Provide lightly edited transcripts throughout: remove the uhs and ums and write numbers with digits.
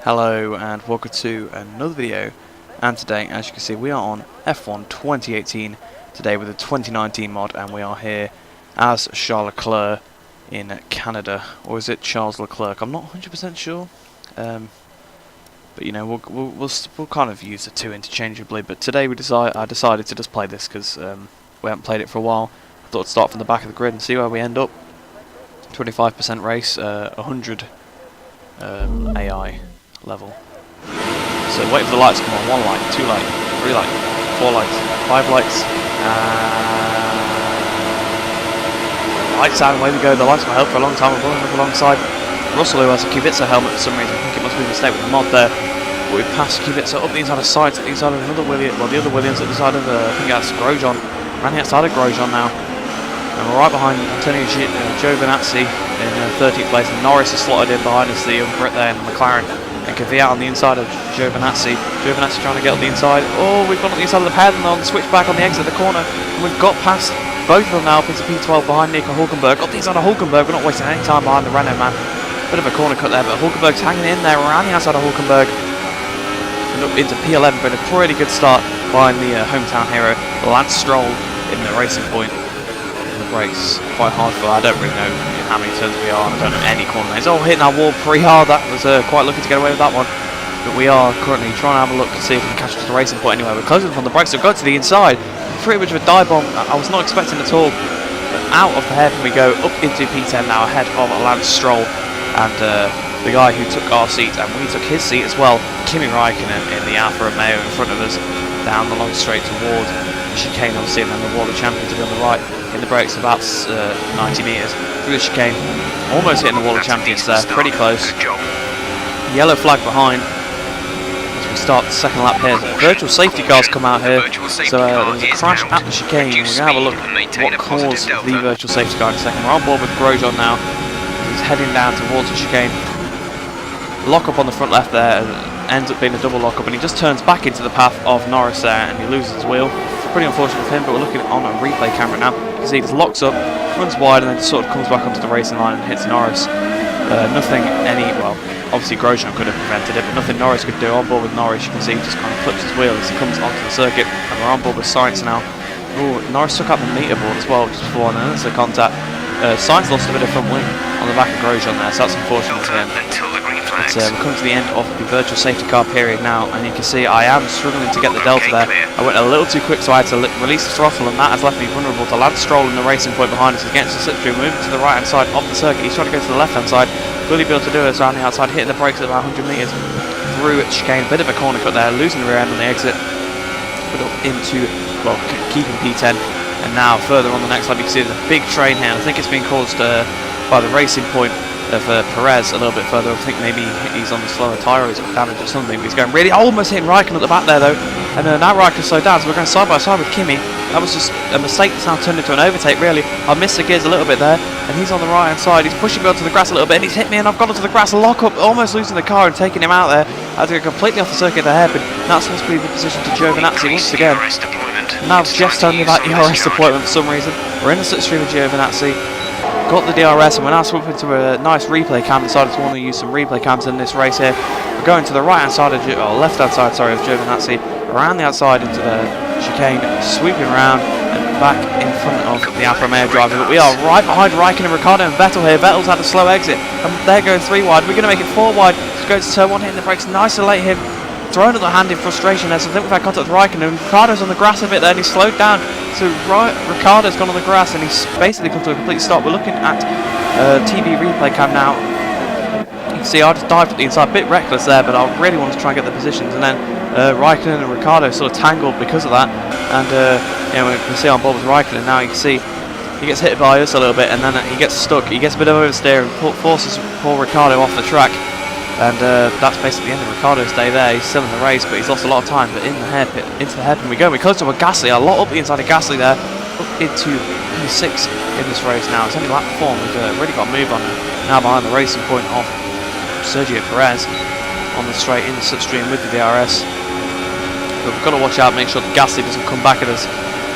Hello and welcome to another video, and today, as you can see, we are on F1 2018 today with a 2019 mod, and we are here as Charles Leclerc in Canada, or is it Charles Leclerc? I'm not 100% sure, but you know, we'll kind of use the two interchangeably. But today I decided to just play this because we haven't played it for a while. I thought I'd start from the back of the grid and see where we end up. 25% race, 100 AI level. So wait for the lights to come on. 1 light, 2 light, 3 light, 4 lights, 5 lights. Lights out, away we go. The lights will help for a long time. We're running up alongside Russell, who has a Kubica helmet for some reason. I think it must be a mistake with the mod there. But we passed Kubica up the inside of sides, at the inside of another Williams. Well, the other Williams at the side of I think that's Grosjean. Around the outside of Grosjean now. And we're right behind Antonio Giovinazzi in 13th place, and Norris is slotted in behind us, the young Brit there in the McLaren, and Kvyat on the inside of Giovinazzi. Giovinazzi trying to get on the inside. Oh, we've gone on the inside of the pad and on the switch back on the exit of the corner, and we've got past both of them now up into P12 behind Nico Hulkenberg. Got the inside of Hulkenberg, we're not wasting any time behind the Renault man. Bit of a corner cut there, but Hulkenberg's hanging in there around the outside of Hulkenberg. And up into P11, but a pretty good start behind the hometown hero, Lance Stroll, in the racing point. Brakes quite hard for. I don't really know how many turns we are. I don't know any corner lanes. Oh, hitting our wall pretty hard. That was quite lucky to get away with that one. But we are currently trying to have a look to see if we can catch us to the racing point anyway. We're closing from the brakes. We've got to the inside. Pretty much of a dive bomb. I was not expecting at all. But out of the hairpin we go up into P10 now, ahead of Lance Stroll and the guy who took our seat, and we took his seat as well, Kimi Raikkonen in the Alfa Romeo in front of us, down the long straight towards the chicane obviously, and then the Wall of Champions to be on the right. In the brakes about 90 metres through the chicane, almost hitting the Wall of Champions there, pretty close. Yellow flag behind as we start the second lap here. Virtual safety cars come out here, so there was a crash at the chicane. We're going to have a look at what caused the virtual safety car in a second. We're on board with Grosjean now. He's heading down towards the chicane. Lock up on the front left there, ends up being a double lock up, and he just turns back into the path of Norris there, and he loses his wheel. Pretty unfortunate for him, but we're looking on a replay camera now. You can see he just locks up, runs wide, and then just sort of comes back onto the racing line and hits Norris. Well, obviously Grosjean could have prevented it, but nothing Norris could do. On board with Norris, you can see he just kind of flips his wheel as he comes onto the circuit, and we're on board with Sainz now. Ooh, Norris took out the meter board as well just before, and then there's the contact. Sainz lost a bit of front wing on the back of Grosjean there, so that's unfortunate for him. But we're coming to the end of the virtual safety car period now, and you can see I am struggling to get the delta there. I went a little too quick, so I had to release the throttle, and that has left me vulnerable to Lance Stroll in the racing point behind us. He's getting to the slipstream, moving to the right hand side of the circuit. He's trying to go to the left hand side. Will he be able to do it around the outside, hitting the brakes at about 100 metres through chicane? Bit of a corner cut there, losing the rear end on the exit, but up into, well, keeping P10. And now further on the next lap, you can see there's a big train here. I think it's been caused by the racing point of Perez a little bit further. I think maybe he's on the slower tyre, he's got damage or something, but he's going really almost hitting Raikkonen at the back there though, and now Raikkonen slowed down, so we're going side by side with Kimi. That was just a mistake that's now turned into an overtake really. I missed the gears a little bit there, and he's on the right hand side. He's pushing me onto the grass a little bit, and he's hit me, and I've got onto the grass, lock up, almost losing the car and taking him out there. I had to go completely off the circuit the hairpin. That's supposed to be the position to Giovinazzi once again. Now Jeff's telling me about DRS deployment for some reason. We're in the slipstream with Giovinazzi. Got the DRS, and we're now swapping to a nice replay cam. Decided to want to use some replay cams in this race here. We're going to the right hand side of left hand side, sorry, of Giovinazzi, around the outside into the chicane, sweeping around and back in front of the Alfa Romeo driver. But we are right behind Raikkonen, Ricciardo and Vettel here. Vettel's had a slow exit, and they're going 3 wide. We're going to make it 4 wide. Just go to turn 1, hitting the brakes nice and late here. Thrown at the hand in frustration there, so I think we've had contact with Raikkonen. Ricciardo's on the grass a bit there, and he's slowed down. So Ricciardo's gone on the grass, and he's basically come to a complete stop. We're looking at TV replay cam now. You can see I just dived at the inside, a bit reckless there, but I really wanted to try and get the positions. And then Raikkonen and Ricciardo sort of tangled because of that. And we can see on board with Raikkonen now. You can see he gets hit by us a little bit, and then he gets stuck. He gets a bit of oversteer and forces poor Ricciardo off the track. And that's basically the end of Ricciardo's day there. He's still in the race, but he's lost a lot of time. But in the hairpin, into the hairpin we go. We're close to a Gasly, a lot up the inside of Gasly there, up into P6 in this race now. It's only lap 4, and we've really got a move on now behind the racing point of Sergio Perez on the straight in the slipstream with the DRS. But we've got to watch out, make sure that Gasly doesn't come back at us.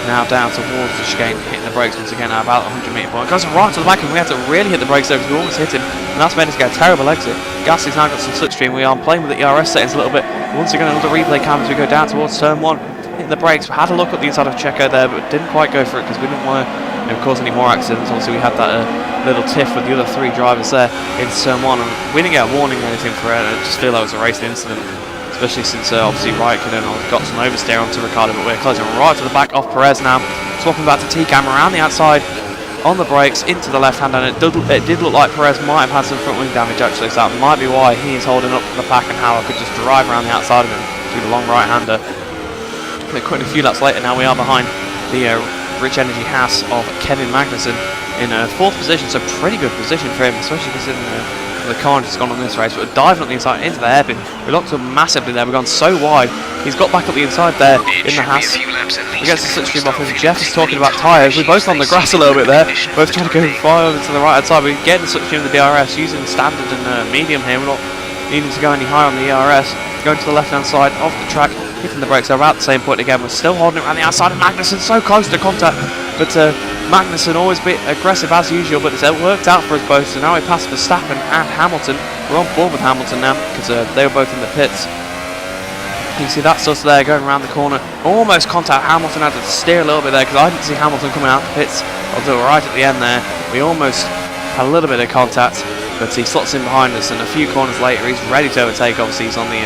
Now down towards the chicane, hitting the brakes once again at about the 100 metre point. Goes right to the back, and we had to really hit the brakes there because we almost hit him, and that's made us get a terrible exit. Gasly's now got some slipstream. We are playing with the ERS settings a little bit. Once again, another replay cam as we go down towards turn 1. Hitting the brakes. We had a look at the inside of Checo there, but didn't quite go for it because we didn't want to cause any more accidents. Obviously, we had that little tiff with the other 3 drivers there in turn 1, and we didn't get a warning or anything for it. I just feel that was a racing incident, especially since obviously Raikkonen got some oversteer onto Ricciardo, but we're closing right to the back off Perez now. Swapping back to T-Cam around the outside on the brakes into the left hand, and it did look like Perez might have had some front wing damage actually, so that might be why he is holding up the pack and Howard could just drive around the outside of him through the long right hander. We're quite a few laps later now. We are behind the Rich Energy Haas of Kevin Magnussen in 4th position, so pretty good position for him, especially considering the car has gone on this race. But we're diving up the inside into the hairpin. We locked up massively there. We've gone so wide. He's got back up the inside there in the Haas. He gets the slipstream off him. Jeff is talking about tyres. We're both on the grass a little bit there. Both trying to go far over to the right hand side. We're getting the slipstream of the DRS using standard and medium here. We're not needing to go any higher on the ERS. Going to the left hand side of the track. Hitting the brakes. They're about the same point again. We're still holding it around the outside of Magnussen. So close to contact. But Magnussen always a bit aggressive as usual, but it's worked out for us both. So now we pass Verstappen and Hamilton. We're on board with Hamilton now because they were both in the pits. You can see that's us there going around the corner. Almost contact. Hamilton had to steer a little bit there because I didn't see Hamilton coming out the pits until right at the end there. We almost had a little bit of contact, but he slots in behind us, and a few corners later he's ready to overtake. Obviously he's on the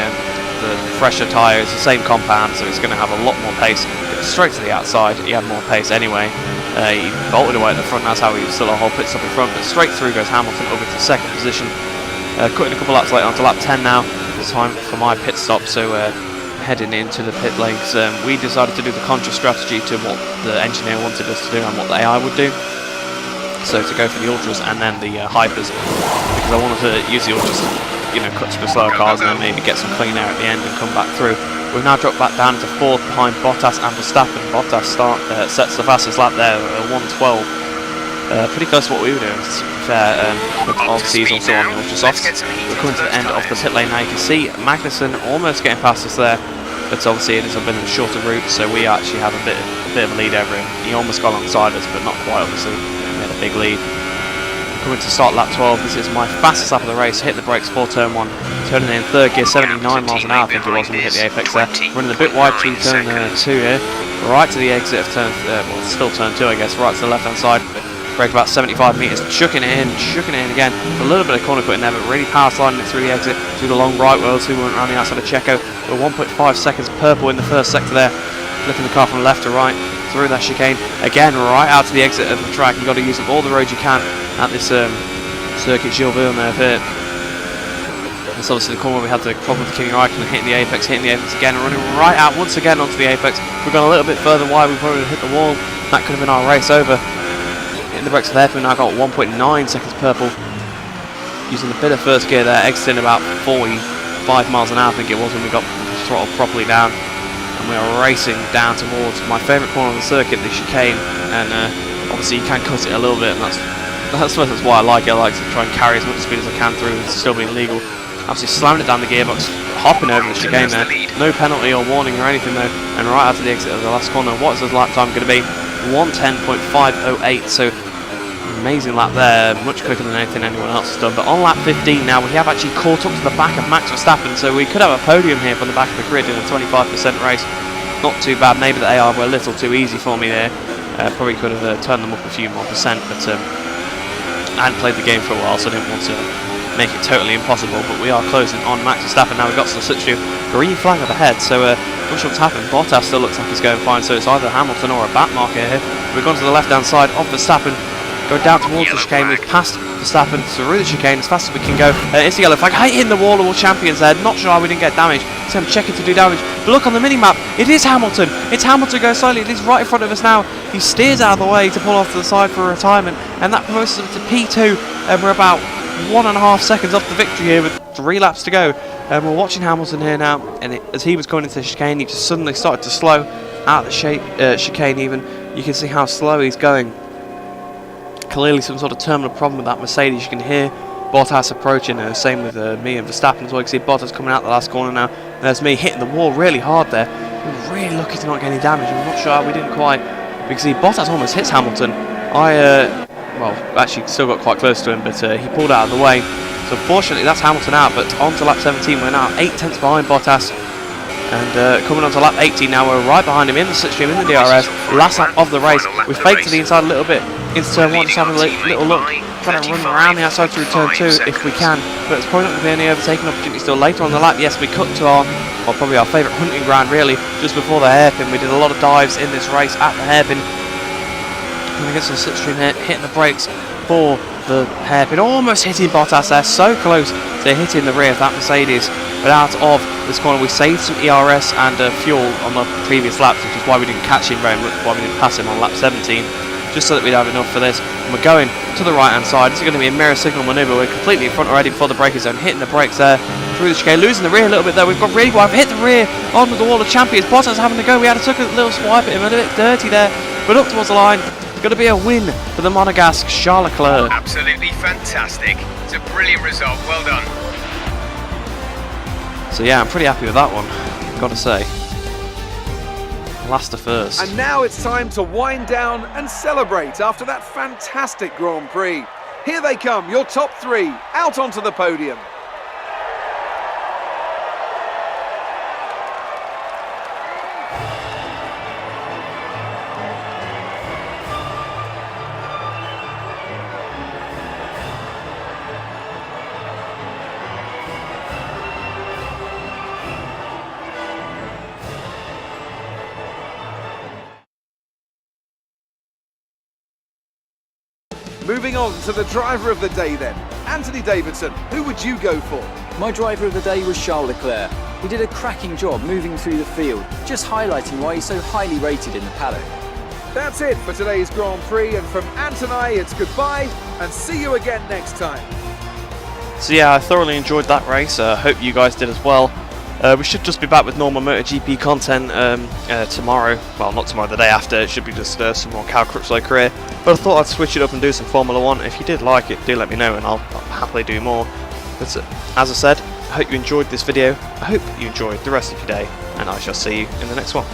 fresher tyres, the same compound, so he's going to have a lot more pace. Straight to the outside, he had more pace anyway. He bolted away at the front, that's how he was still a whole pit stop in front, but straight through goes Hamilton over to 2nd position. Cutting a couple laps later onto lap 10 now. It's time for my pit stop, so heading into the pit lanes. We decided to do the contra strategy to what the engineer wanted us to do and what the AI would do. So to go for the ultras and then the hypers, because I wanted to use the ultras to cut to the slower cars and then maybe get some clean air at the end and come back through. We've now dropped back down to 4th behind Bottas and Verstappen. Bottas sets the fastest lap there at 1:12. Pretty close to what we were doing, to be fair. But obviously he's also on the ultra softs. We're coming to the end of the pit lane now. You can see Magnussen almost getting past us there, but obviously it has been a shorter route, so we actually have a bit of a lead over him. He almost got alongside us, but not quite obviously. We had a big lead. Coming to start lap 12, this is my fastest lap of the race. Hit the brakes for turn 1, turning in 3rd gear, 79 miles an hour I think it was when we hit the apex there. Running a bit wide through turn 2 here, right to the exit of turn, well still turn 2 I guess, right to the left hand side. Brake about 75 metres, chucking it in again. A little bit of corner cutting there, but really power sliding it through the exit, through the long right wheels, who went around the outside of Checo. We're 1.5 seconds purple in the first sector there, flipping the car from left to right. Through that chicane, again right out to the exit of the track. You've got to use up all the roads you can at this circuit Gilles Villeneuve here. It's obviously the corner where we had the problem with Kimi Raikkonen hitting the apex again, and running right out once again onto the apex. We've gone a little bit further wide, we've probably hit the wall. That could have been our race over. Hitting the brakes there, we've now got 1.9 seconds purple. Using a bit of first gear there, exiting about 45 miles an hour I think it was when we got throttled properly down. And we are racing down towards my favourite corner on the circuit, the chicane, and obviously you can cut it a little bit, and that's why I like it. I like to try and carry as much speed as I can through, it's still being legal. Absolutely slamming it down the gearbox, hopping over the chicane there, no penalty or warning or anything though, and right out to the exit of the last corner. What is his lap time going to be? 1:10.508, so amazing lap there, much quicker than anything anyone else has done. But on lap 15 now, we have actually caught up to the back of Max Verstappen, so we could have a podium here from the back of the grid in a 25% race. Not too bad. Maybe the AI were a little too easy for me there. Probably could have turned them up a few more percent, but I hadn't played the game for a while, so I didn't want to make it totally impossible. But we are closing on Max Verstappen now. We've got some switch to green flag up ahead, so not sure what's happened. Bottas still looks like he's going fine, so it's either Hamilton or a back marker here. We've gone to the left hand side of Verstappen. Go down towards the chicane, we've passed Verstappen through the chicane as fast as we can go. It's the yellow flag, hitting the wall of all champions there, not sure how we didn't get damage, so I'm checking to do damage. But look on the mini-map, it is Hamilton, it's Hamilton going slowly, it is right in front of us now. He steers out of the way to pull off to the side for retirement, and that promotes him to P2, and we're about 1.5 seconds off the victory here with 3 laps to go. We're watching Hamilton here now, and as he was going into the chicane, he just suddenly started to slow out of the chicane even. You can see how slow he's going. Clearly some sort of terminal problem with that Mercedes. You can hear Bottas approaching, same with me and Verstappen as well. You can see Bottas coming out the last corner now. And there's me hitting the wall really hard there. We're really lucky to not get any damage. I'm not sure how we didn't quite, because Bottas almost hits Hamilton. Well, actually still got quite close to him, but he pulled out of the way. So fortunately that's Hamilton out, but on to lap 17 we're now 8 tenths behind Bottas. And coming on to lap 18 now, we're right behind him in the slipstream, in the DRS, last lap of the race. We faked to the inside a little bit into turn 1, just having a little look, trying to run around the outside through turn 2 if we can, but it's probably not going to be any overtaking opportunity still later on the lap. Yes, we cut to our, well, probably our favourite hunting ground really, just before the hairpin. We did a lot of dives in this race at the hairpin. Coming against the slipstream here, hitting the brakes for the hairpin, almost hitting Bottas there, so close to hitting the rear of that Mercedes. But out of this corner we saved some ERS and fuel on the previous laps, which is why we didn't catch him very much, why we didn't pass him on lap 17, just so that we'd have enough for this. And we're going to the right hand side. This is going to be a mirror signal manoeuvre. We're completely in front already before the braking zone, hitting the brakes there through the chicane, losing the rear a little bit there. We've got really wide, hit the rear onto the wall of champions. Bottas having to go, we had to took a little swipe at him, a little bit dirty there, but up towards the line. Going to be a win for the Monegasque Charles Leclerc. Absolutely fantastic. It's a brilliant result. Well done. So yeah, I'm pretty happy with that one, gotta say. Last to first. And now it's time to wind down and celebrate after that fantastic Grand Prix. Here they come, your top 3, out onto the podium. Moving on to the driver of the day then. Anthony Davidson, who would you go for? My driver of the day was Charles Leclerc. He did a cracking job moving through the field, just highlighting why he's so highly rated in the paddock. That's it for today's Grand Prix, and from Ant and I, it's goodbye and see you again next time. So yeah, I thoroughly enjoyed that race. Hope you guys did as well. We should just be back with normal MotoGP content tomorrow. Well, not tomorrow, the day after. It should be just some more Cal Crutchlow career. But I thought I'd switch it up and do some Formula 1. If you did like it, do let me know and I'll happily do more. But as I said, I hope you enjoyed this video. I hope you enjoyed the rest of your day, and I shall see you in the next one.